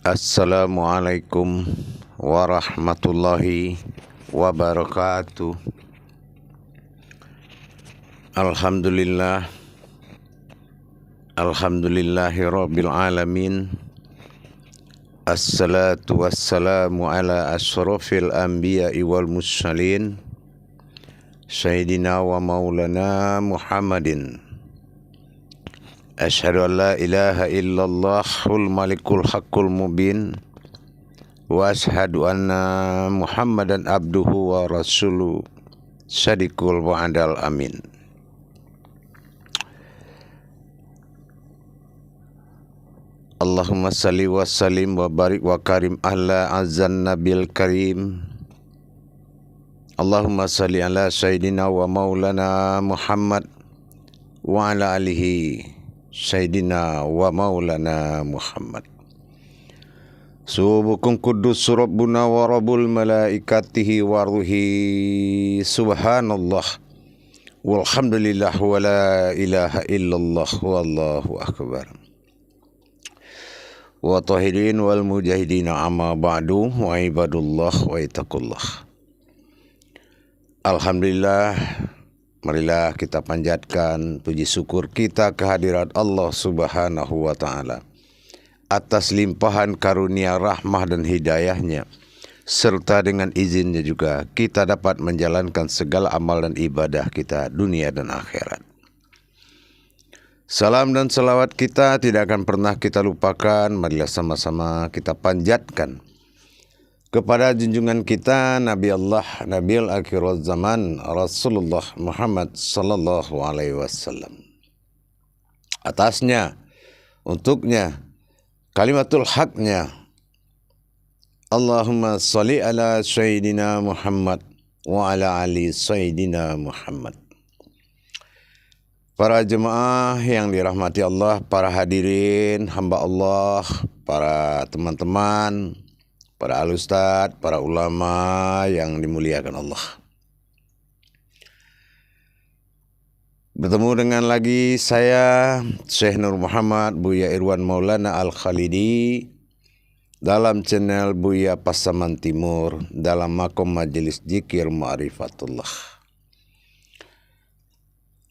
Assalamualaikum warahmatullahi wabarakatuh. Alhamdulillah, alhamdulillahi rabbil alamin. Assalatu wassalamu ala asyrafil anbiya'i wal mursalin, Sayyidina wa maulana Muhammadin. Asyhadu an la ilaha illallahul malikul haqqul mubin, wa asyhadu anna Muhammadan abduhu wa rasuluh sadiqul wa'adal amin. Allahumma salli wa sallim wa barik wa karim ala azan nabil karim. Allahumma salli ala sayyidina wa maulana Muhammad wa ala alihi Sayyidina wa maulana Muhammad. Subukum kudus rabbuna wa rabbul malaikatihi wa ruhi. Subhanallah walhamdulillah wa la ilaha illallah wallahu akbar. Wa tahirin wal mujahidin amma ba'du wa ibadullah wa itakullah. Alhamdulillah, marilah kita panjatkan puji syukur kita kehadirat Allah Subhanahu wa ta'ala atas limpahan karunia rahmah dan hidayahnya, serta dengan izinnya juga kita dapat menjalankan segala amal dan ibadah kita dunia dan akhirat. Salam dan salawat kita tidak akan pernah kita lupakan. Marilah sama-sama kita panjatkan kepada junjungan kita Nabi Allah, Nabiul Akhirul Zaman, Rasulullah Muhammad sallallahu alaihi wasallam. Atasnya, untuknya, kalimatul haknya, Allahumma salli ala Sayyidina Muhammad wa ala ali Sayyidina Muhammad. Para jemaah yang dirahmati Allah, para hadirin, hamba Allah, para teman-teman, para al-ustadz, para ulama yang dimuliakan Allah. Bertemu dengan lagi saya, Syekh Nur Muhammad Buya Irwan Maulana Al-Khalidi, dalam channel Buya Pasaman Timur, dalam makom majelis zikir ma'rifatullah.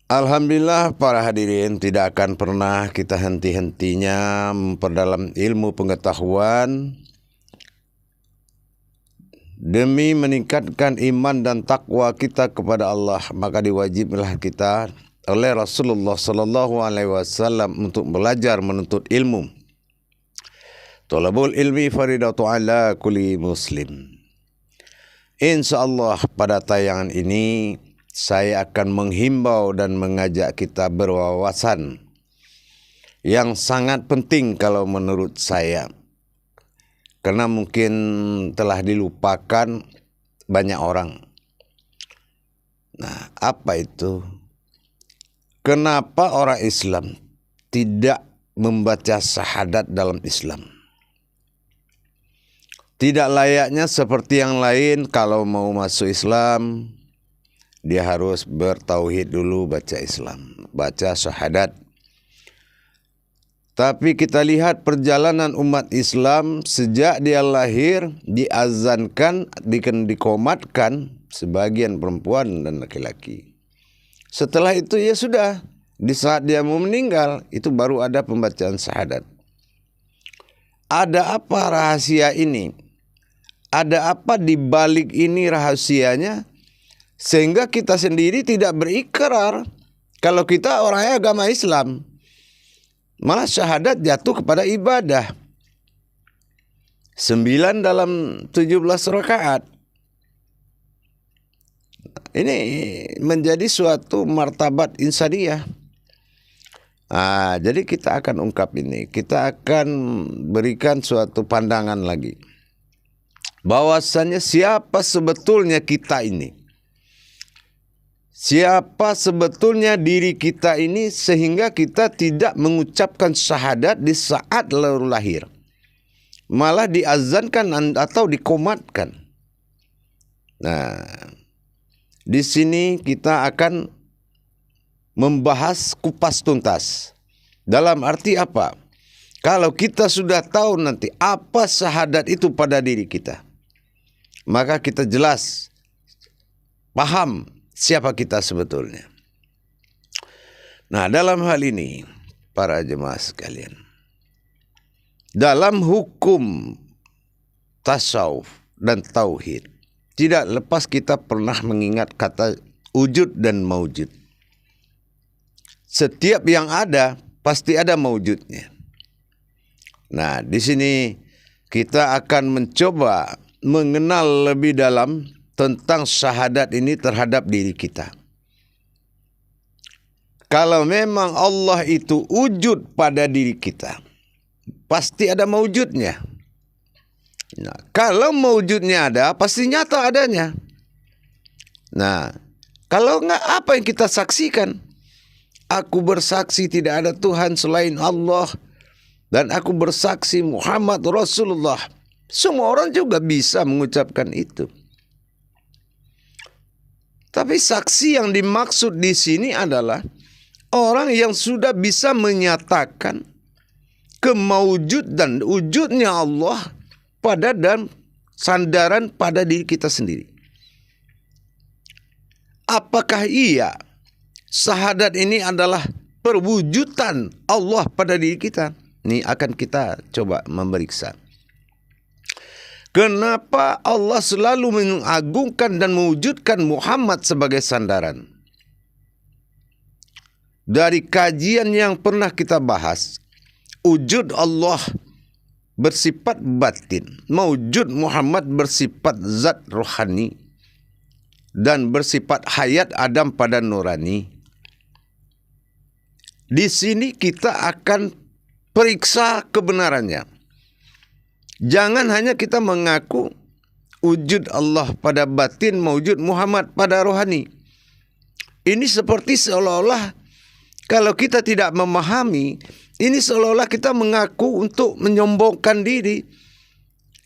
Alhamdulillah para hadirin, tidak akan pernah kita henti-hentinya memperdalam ilmu pengetahuan demi meningkatkan iman dan takwa kita kepada Allah. Maka diwajiblah kita oleh Rasulullah sallallahu alaihi wasallam untuk belajar menuntut ilmu. Thalabul ilmi faridatu ala kulli muslim. Insyaallah pada tayangan ini saya akan menghimbau dan mengajak kita berwawasan yang sangat penting kalau menurut saya, karena mungkin telah dilupakan banyak orang. Nah, apa itu? Kenapa orang Islam tidak membaca syahadat dalam Islam? Tidak layaknya seperti yang lain, kalau mau masuk Islam dia harus bertauhid dulu, baca Islam, baca syahadat. Tapi kita lihat perjalanan umat Islam sejak dia lahir diazankan, dikomatkan sebagian perempuan dan laki-laki. Setelah itu ya sudah, di saat dia mau meninggal itu baru ada pembacaan syahadat. Ada apa rahasia ini? Ada apa di balik ini rahasianya? Sehingga kita sendiri tidak berikrar kalau kita orangnya agama Islam. Malah syahadat jatuh kepada ibadah. 9 dalam 17 rakaat. Ini menjadi suatu martabat insaniyah. Jadi kita akan ungkap ini. Kita akan berikan suatu pandangan lagi. Bahwasannya siapa sebetulnya kita ini? Siapa sebetulnya diri kita ini sehingga kita tidak mengucapkan syahadat di saat baru lahir, malah diazankan atau dikomatkan. Nah, di sini kita akan membahas kupas tuntas. Dalam arti apa? Kalau kita sudah tahu nanti apa syahadat itu pada diri kita, maka kita jelas paham siapa kita sebetulnya. Nah, dalam hal ini para jemaah sekalian, dalam hukum tasawuf dan tauhid, tidak lepas kita pernah mengingat kata wujud dan maujud. Setiap yang ada pasti ada maujudnya. Nah, di sini kita akan mencoba mengenal lebih dalam tentang syahadat ini terhadap diri kita. Kalau memang Allah itu wujud pada diri kita, pasti ada maujudnya. Nah, kalau maujudnya ada, pasti nyata adanya. Nah, kalau enggak, apa yang kita saksikan? Aku bersaksi tidak ada Tuhan selain Allah, dan aku bersaksi Muhammad Rasulullah. Semua orang juga bisa mengucapkan itu. Tapi saksi yang dimaksud di sini adalah orang yang sudah bisa menyatakan kemaujudan wujudnya Allah pada dan sandaran pada diri kita sendiri. Apakah iya syahadat ini adalah perwujudan Allah pada diri kita? Ini akan kita coba memeriksa. Kenapa Allah selalu mengagungkan dan mewujudkan Muhammad sebagai sandaran? Dari kajian yang pernah kita bahas, wujud Allah bersifat batin, mewujud Muhammad bersifat zat rohani, dan bersifat hayat Adam pada nurani. Di sini kita akan periksa kebenarannya. Jangan hanya kita mengaku wujud Allah pada batin, mewujud Muhammad pada rohani. Ini seperti seolah-olah kalau kita tidak memahami, ini seolah-olah kita mengaku untuk menyombongkan diri.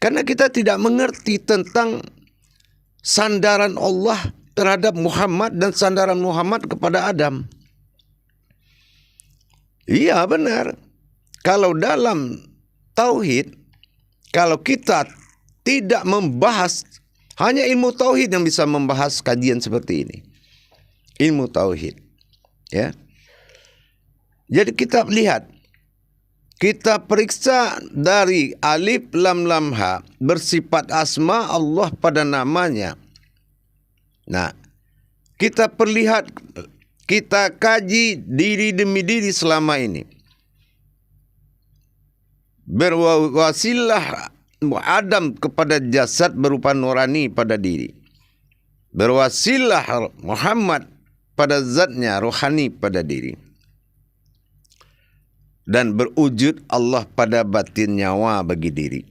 Karena kita tidak mengerti tentang sandaran Allah terhadap Muhammad dan sandaran Muhammad kepada Adam. Iya, benar. Kalau dalam tauhid, kalau kita tidak membahas, hanya ilmu tauhid yang bisa membahas kajian seperti ini. Ilmu tauhid. Ya. Jadi kita lihat, kita periksa dari alif lam lam ha bersifat asma Allah pada namanya. Nah, kita perlihat, kita kaji diri demi diri selama ini. Berwasilah Adam kepada jasad berupa nurani pada diri. Berwasilah Muhammad pada zatnya rohani pada diri. Dan berwujud Allah pada batin nyawa bagi diri.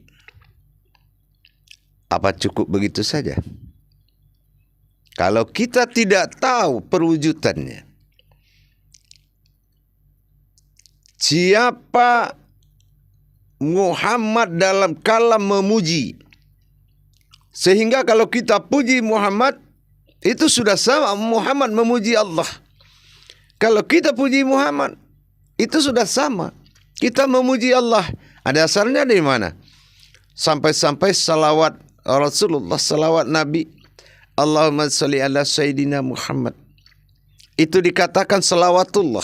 Apa cukup begitu saja? Kalau kita tidak tahu perwujudannya, siapa Muhammad dalam kalam memuji, sehingga kalau kita puji Muhammad, itu sudah sama Muhammad memuji Allah. Kalau kita puji Muhammad, itu sudah sama kita memuji Allah. Ada dasarnya dari mana? Sampai-sampai salawat Rasulullah, salawat Nabi, Allahumma sholli ala Sayyidina Muhammad, itu dikatakan salawatullah.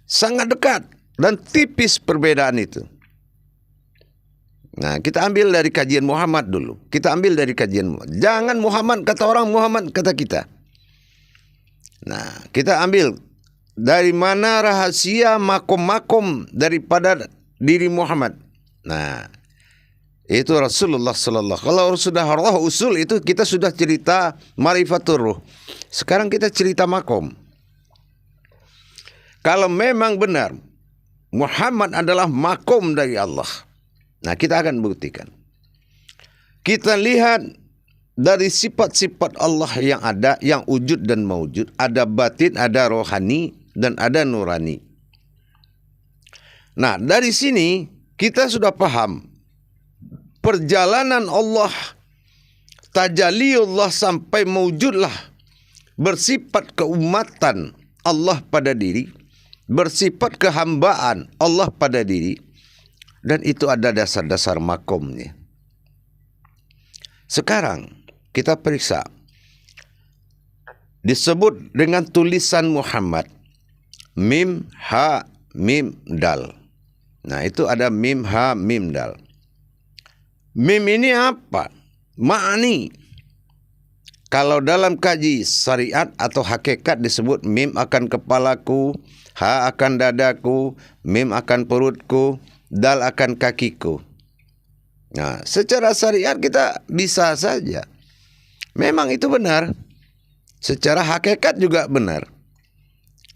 Sangat dekat dan tipis perbedaan itu. Nah, kita ambil dari kajian Muhammad dulu. Kita ambil dari kajian Muhammad. Jangan Muhammad kata orang, Muhammad kata kita. Nah, kita ambil dari mana rahasia makom-makom daripada diri Muhammad. Nah, itu Rasulullah sallallahu. Kalau sudah roh usul itu kita sudah cerita marifatur ruh. Sekarang kita cerita makom. Kalau memang benar Muhammad adalah makom dari Allah, nah kita akan buktikan. Kita lihat dari sifat-sifat Allah yang ada, yang wujud dan maujud. Ada batin, ada rohani, dan ada nurani. Nah, dari sini kita sudah paham perjalanan Allah, tajaliullah sampai mewujudlah bersifat keumatan Allah pada diri. bersifat kehambaan Allah pada diri, dan itu ada dasar-dasar makomnya. Sekarang kita periksa, disebut dengan tulisan Muhammad, mim, ha, mim, dal. Nah, itu ada mim, ha, mim, dal. Mim ini apa? Ma'ani. Kalau dalam kaji syariat atau hakikat disebut mim akan kepalaku, ha akan dadaku, mim akan perutku, dal akan kakiku. Nah, secara syariat kita bisa saja. Memang itu benar. Secara hakikat juga benar.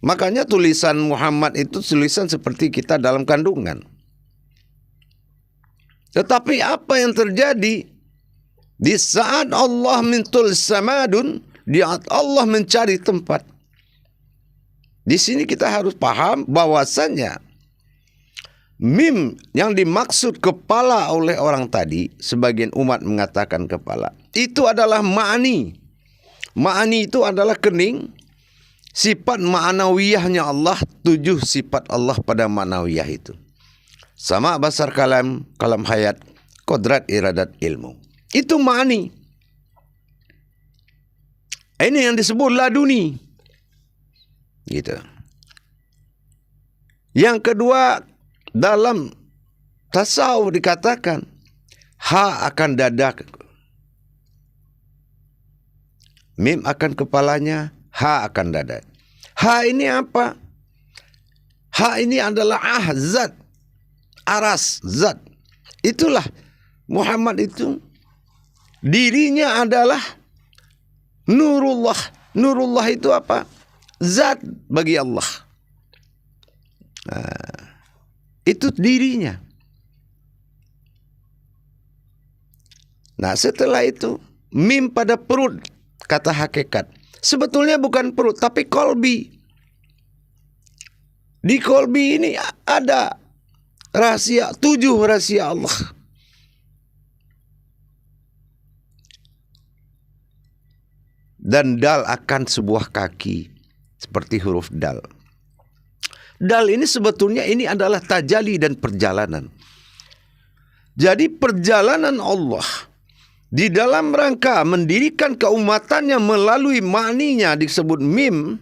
Makanya tulisan Muhammad itu tulisan seperti kita dalam kandungan. Tetapi apa yang terjadi? Di saat Allah mintul samadun, di saat Allah mencari tempat. Di sini kita harus paham bahwasannya mim yang dimaksud kepala oleh orang tadi, sebagian umat mengatakan kepala, itu adalah ma'ani. Ma'ani itu adalah kening. Sifat ma'nawiyahnya Allah, 7 sifat Allah pada ma'nawiyah itu. Sama basar kalam, kalam hayat, kodrat iradat ilmu. Itu ma'ani. Ini yang disebut laduni. Gitu. Yang kedua, dalam tasawuf dikatakan ha akan dada, mim akan kepalanya, ha akan dada. Ha ini apa? Ha ini adalah zat, aras, zat. Itulah Muhammad itu. Dirinya adalah nurullah. Nurullah itu apa? Zat bagi Allah. Nah, itu dirinya. Nah, setelah itu mim pada perut, kata hakikat. Sebetulnya bukan perut, tapi kolbi. Di kolbi ini ada rahasia, 7 rahasia Allah. Dan dal akan sebuah kaki, seperti huruf dal. Dal ini sebetulnya ini adalah tajali dan perjalanan. Jadi perjalanan Allah di dalam rangka mendirikan keumatannya melalui ma'ninya disebut mim,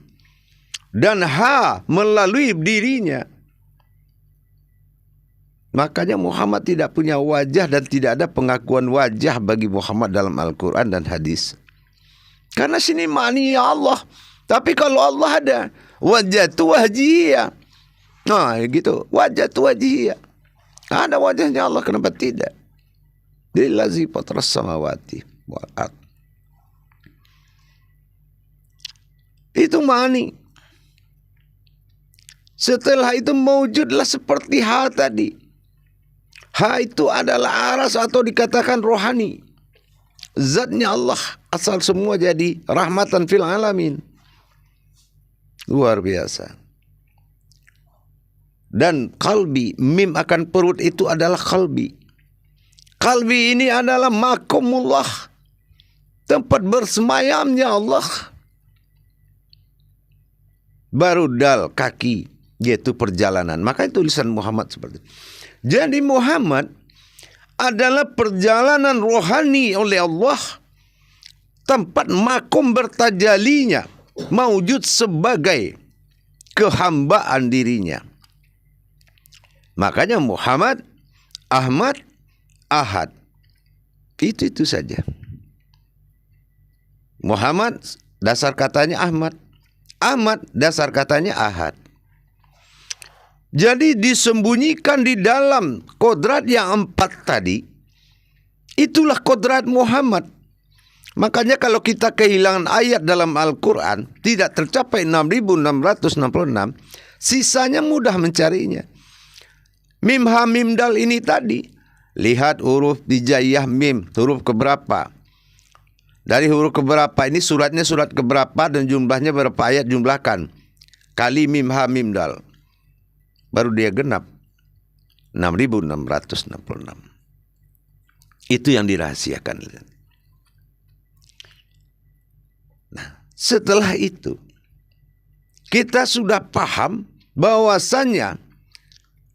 dan ha melalui dirinya. Makanya Muhammad tidak punya wajah dan tidak ada pengakuan wajah bagi Muhammad dalam Al-Quran dan hadis. Karena sini ma'ni ya Allah. Tapi kalau Allah ada wajah tu wajhiyah. Nah gitu, wajah tu wajhiyah. Ada wajahnya Allah, kenapa tidak? Lillazi fatras samawati wal ard. Itu ma'ni. Setelah itu mewujudlah seperti ha tadi. Ha itu adalah aras atau dikatakan rohani. Zatnya Allah, asal semua jadi rahmatan fil alamin. Luar biasa. Dan kalbi, mim akan perut itu adalah kalbi. Kalbi ini adalah makomullah, tempat bersemayamnya Allah. Baru dal, kaki, yaitu perjalanan. Maka tulisan Muhammad seperti itu. Jadi Muhammad adalah perjalanan rohani oleh Allah, tempat makom bertajalinya, mewujud sebagai kehambaan dirinya. Makanya Muhammad, Ahmad, Ahad. Itu saja. Muhammad dasar katanya Ahmad. Ahmad dasar katanya Ahad. Jadi disembunyikan di dalam kodrat yang 4 tadi, itulah kodrat Muhammad. Makanya kalau kita kehilangan ayat dalam Al-Quran, tidak tercapai 6.666, sisanya mudah mencarinya. Mim, ha, mim, dal ini tadi, lihat huruf hijaiyah mim, huruf keberapa. Dari huruf keberapa ini suratnya surat keberapa dan jumlahnya berapa ayat, jumlahkan. Kali mim, ha, mim, dal. Baru dia genap 6.666. Itu yang dirahasiakan. Nah, setelah itu kita sudah paham bahwasannya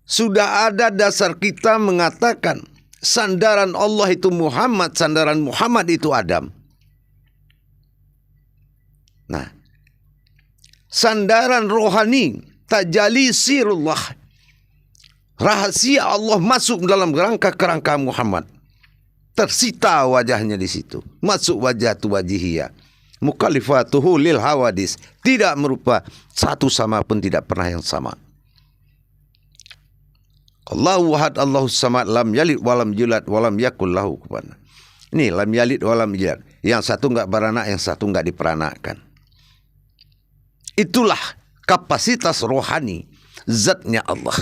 sudah ada dasar kita mengatakan sandaran Allah itu Muhammad, sandaran Muhammad itu Adam. Nah, sandaran rohani, tajalli sirullah, rahasia Allah masuk dalam kerangka Muhammad. Tersita wajahnya di situ. Masuk wajah tu wajihiyah. Mukhalifatuhu lil hawadis. Tidak merupa satu sama pun, tidak pernah yang sama. Allahu ahad, Allahus samad, lam yalid walam yulad walam yakul lahu kufuwan. Ini lam yalid walam yulad. Yang satu enggak beranak, yang satu enggak diperanakkan. Itulah kapasitas rohani zatnya Allah.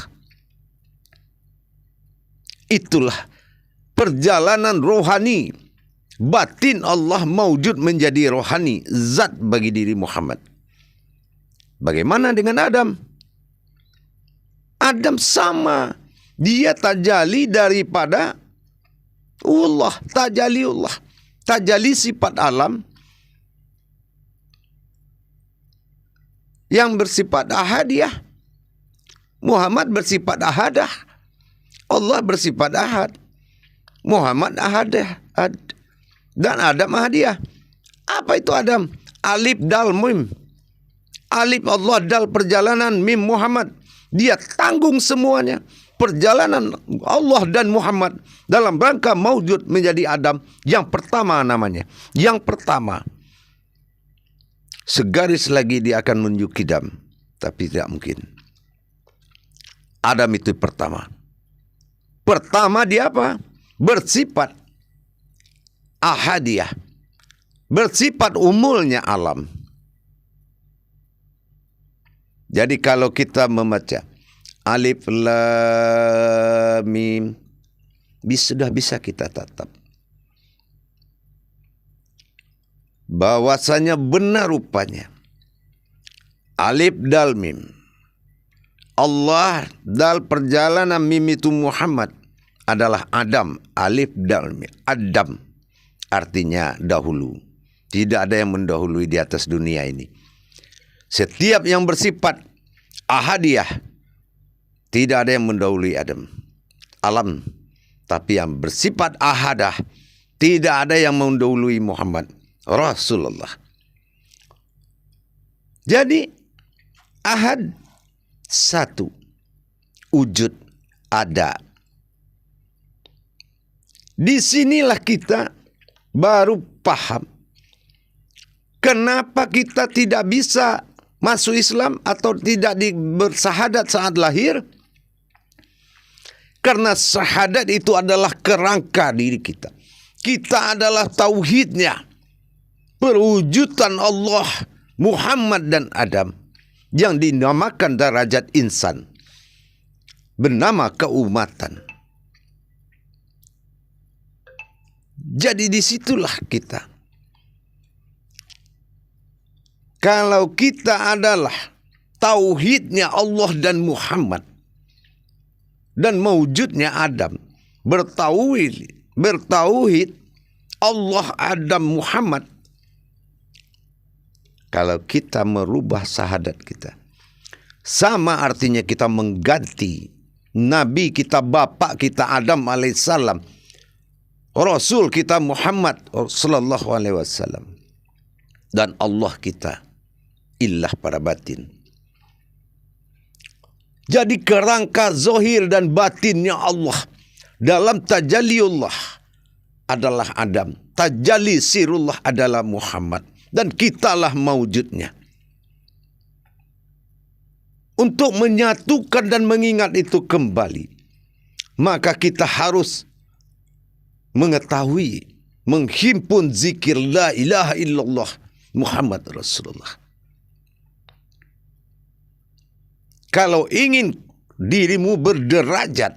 Itulah perjalanan rohani batin Allah maujud menjadi rohani zat bagi diri Muhammad. Bagaimana dengan Adam? Adam sama. Dia tajalli daripada Allah, tajalli Allah, tajalli sifat alam yang bersifat ahadiyah. Muhammad bersifat ahadah, Allah bersifat ahad, Muhammad ahadah, dan Adam ahadiyah. Apa itu Adam? Alif dal mim. Alif Allah, dal perjalanan, mim Muhammad. Dia tanggung semuanya. Perjalanan Allah dan Muhammad dalam rangka maujud menjadi Adam. Yang pertama namanya. Yang pertama. Segaris lagi dia akan menuju kidam. Tapi tidak mungkin. Adam itu pertama. Pertama dia apa? Bersifat ahadiyah. Bersifat umulnya alam. Jadi kalau kita membaca Alif Lam Mim, sudah bisa kita tatap bahwasanya benar rupanya Alif Dal Mim, Allah dal perjalanan mim itu Muhammad adalah Adam. Alif Dal Mim, Adam artinya dahulu. Tidak ada yang mendahului di atas dunia ini. Setiap yang bersifat ahadiyah, tidak ada yang mendahului Adam, alam. Tapi yang bersifat ahadah, tidak ada yang mendahului Muhammad, Rasulullah. Jadi ahad satu, wujud ada. Disinilah kita baru paham kenapa kita tidak bisa masuk Islam atau tidak bersahadat saat lahir. Karena syahadat itu adalah kerangka diri kita. Kita adalah tauhidnya. Perwujudan Allah, Muhammad dan Adam. Yang dinamakan derajat insan. Bernama keumatan. Jadi disitulah kita. Kalau kita adalah tauhidnya Allah dan Muhammad. Dan mewujudnya Adam, bertauhid Allah, Adam, Muhammad. Kalau kita merubah syahadat kita, sama artinya kita mengganti Nabi kita, bapak kita Adam alaihissalam, Rasul kita Muhammad sallallahu alaihi wasallam, dan Allah kita ilah pada batin. Jadi kerangka zohir dan batinnya Allah dalam tajalliullah adalah Adam. Tajalli sirullah adalah Muhammad. Dan kitalah mawujudnya. Untuk menyatukan dan mengingat itu kembali, maka kita harus mengetahui, menghimpun zikir la ilaha illallah Muhammad Rasulullah. Kalau ingin dirimu berderajat,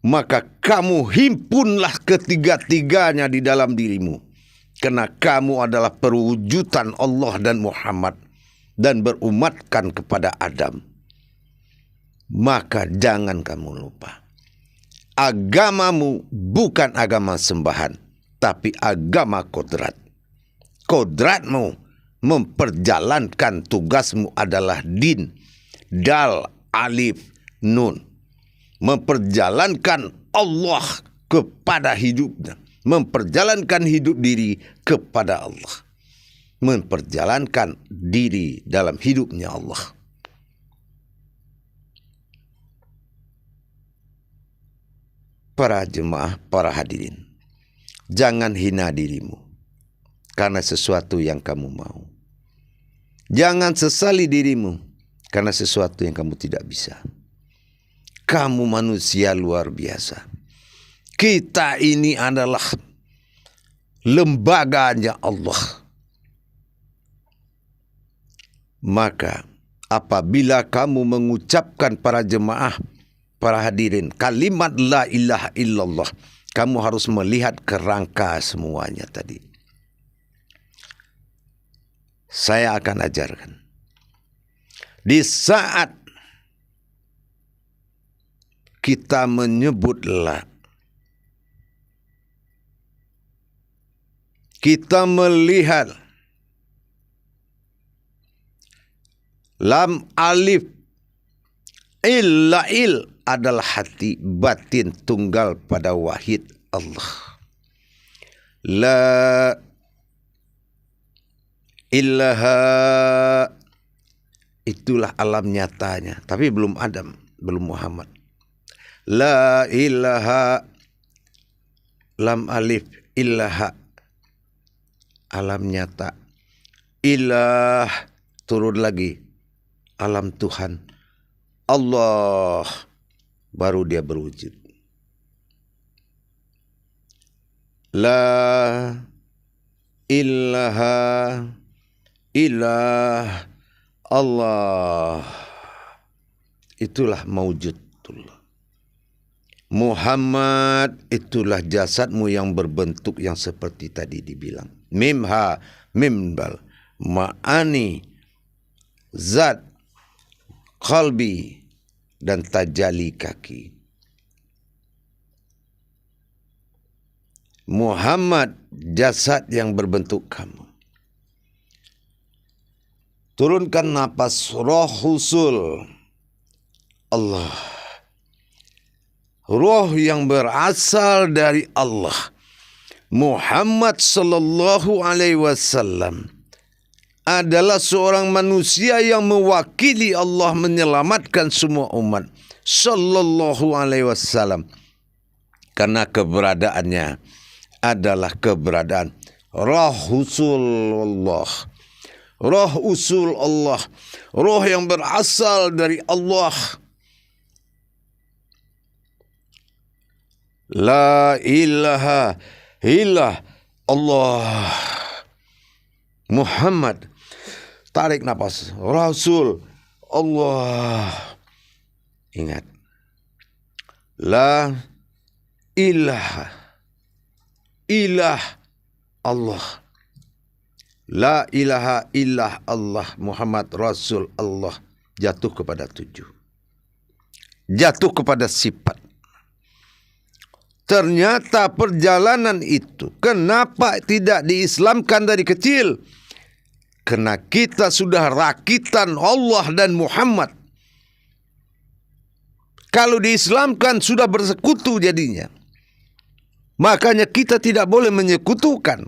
maka kamu himpunlah ketiga-tiganya di dalam dirimu. Karena kamu adalah perwujudan Allah dan Muhammad dan berumatkan kepada Adam. Maka jangan kamu lupa. Agamamu bukan agama sembahan, tapi agama kodrat. Kodratmu memperjalankan tugasmu adalah din, dal, alif, nun. Memperjalankan Allah kepada hidupnya. Memperjalankan hidup diri kepada Allah. Memperjalankan diri dalam hidupnya Allah. Para jemaah, para hadirin, jangan hina dirimu karena sesuatu yang kamu mau. Jangan sesali dirimu karena sesuatu yang kamu tidak bisa. Kamu manusia luar biasa. Kita ini adalah lembaganya Allah. Maka apabila kamu mengucapkan, para jemaah, para hadirin, kalimat la ilaha illallah, kamu harus melihat kerangka semuanya tadi. Saya akan ajarkan. Di saat kita menyebut la, kita melihat lam, alif, il adalah hati batin tunggal pada wahid Allah. La ilaha, itulah alam nyatanya, tapi belum Adam, belum Muhammad. La ilaha, lam alif, ilaha, alam nyata. Ilah, turun lagi, alam Tuhan. Allah, baru dia berwujud. La ilaha ilah Allah, itulah maujudullah. Muhammad, itulah jasadmu yang berbentuk yang seperti tadi dibilang. Mim ha mim dal, ma'ani, zat, qalbi, dan tajali kaki. Muhammad, jasad yang berbentuk kamu. Turunkan napas, roh husul Allah. Roh yang berasal dari Allah. Muhammad sallallahu alaihi wasallam adalah seorang manusia yang mewakili Allah menyelamatkan semua umat. Sallallahu alaihi wasallam. Karena keberadaannya adalah keberadaan roh usul Allah. Roh usul Allah. Roh yang berasal dari Allah. La ilaha illallah Allah. Muhammad, tarik nafas, Rasul Allah. Ingat, la ilaha ilah Allah. La ilaha illah Allah, Muhammad Rasul Allah. Jatuh kepada 7. Jatuh kepada sifat. Ternyata perjalanan itu kenapa tidak diislamkan dari kecil? Karena kita sudah rakitan Allah dan Muhammad. Kalau diislamkan sudah bersekutu jadinya. Makanya kita tidak boleh menyekutukan.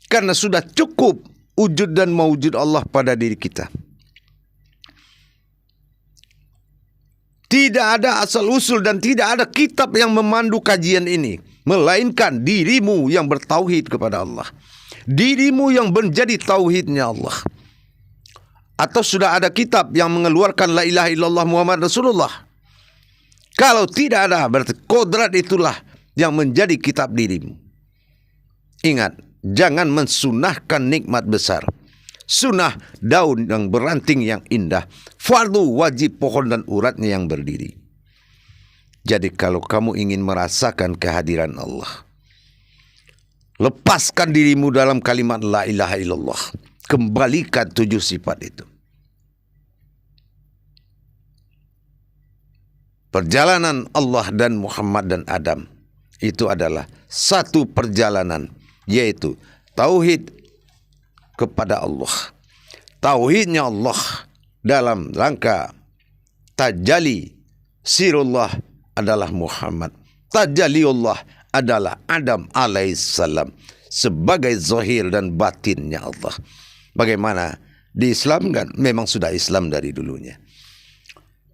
Karena sudah cukup wujud dan mawujud Allah pada diri kita. Tidak ada asal-usul dan tidak ada kitab yang memandu kajian ini. Melainkan dirimu yang bertauhid kepada Allah. Dirimu yang menjadi tauhidnya Allah. Atau sudah ada kitab yang mengeluarkan la ilaha illallah Muhammad Rasulullah. Kalau tidak ada, berarti kodrat itulah yang menjadi kitab dirimu. Ingat, jangan mensunahkan nikmat besar. Sunnah daun yang beranting yang indah. Fardu wajib pohon dan uratnya yang berdiri. Jadi kalau kamu ingin merasakan kehadiran Allah, lepaskan dirimu dalam kalimat la ilaha illallah. Kembalikan 7 sifat itu. Perjalanan Allah dan Muhammad dan Adam itu adalah satu perjalanan, yaitu tauhid kepada Allah. tauhidnya Allah dalam rangka tajalli sirullah adalah Muhammad, tajaliullah adalah Adam alaihissalam sebagai zahir dan batinnya Allah. Bagaimana diislamkan? Memang sudah Islam dari dulunya.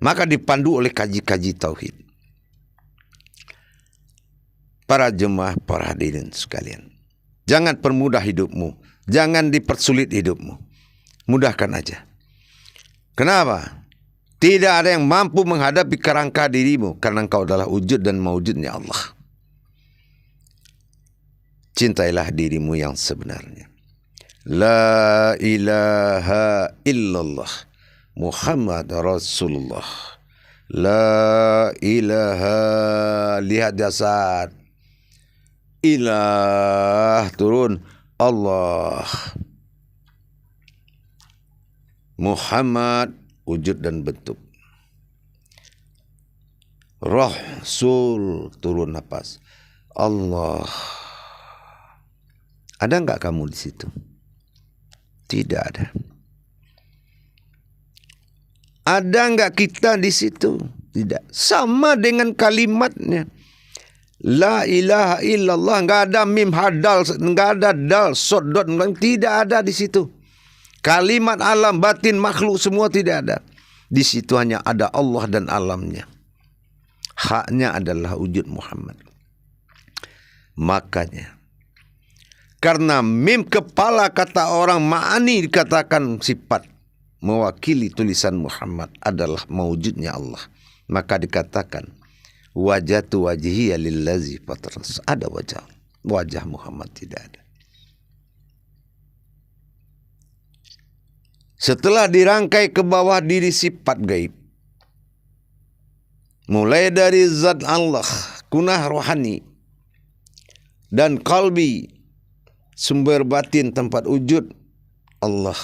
Maka dipandu oleh kaji-kaji tauhid. Para jemaah, para hadirin sekalian, jangan permudah hidupmu, jangan dipersulit hidupmu, mudahkan aja. Kenapa? Tidak ada yang mampu menghadapi kerangka dirimu, karena engkau adalah wujud dan maujudnya Allah. Cintailah dirimu yang sebenarnya. La ilaha illallah Muhammad Rasulullah. La ilaha, lihat jasad. Ilah turun Allah. Muhammad wujud dan bentuk. Rasul turun nafas. Allah. Ada enggak kamu di situ? Tidak ada. Ada enggak kita di situ? Tidak. Sama dengan kalimatnya. La ilaha illallah, enggak ada mim hadal, enggak ada dal, sodot, tidak ada di situ. Kalimat alam, batin, makhluk semua tidak ada. Di situ hanya ada Allah dan alamnya. Haknya adalah wujud Muhammad. Makanya, karena mim kepala kata orang, ma'ani dikatakan sifat, mewakili tulisan Muhammad adalah mewujudnya Allah. Maka dikatakan, wajatu wajhiya lillazi fatras. Ada wajah Muhammad tidak ada. Setelah dirangkai ke bawah diri sifat gaib, mulai dari zat Allah, kunah rohani, dan qalbi, sumber batin tempat wujud Allah.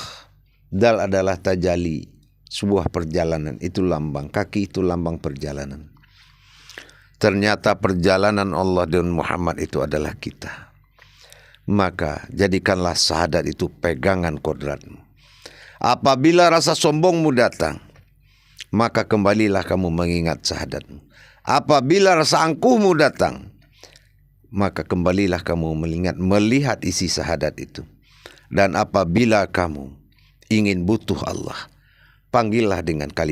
Dal adalah tajali, sebuah perjalanan, itu lambang. Kaki itu lambang perjalanan. Ternyata perjalanan Allah dan Muhammad itu adalah kita. Maka jadikanlah syahadat itu pegangan kodratmu. Apabila rasa sombongmu datang, maka kembalilah kamu mengingat syahadatmu. Apabila rasa angkuhmu datang, maka kembalilah kamu melihat isi syahadat itu. Dan apabila kamu ingin butuh Allah, panggillah dengan kalimat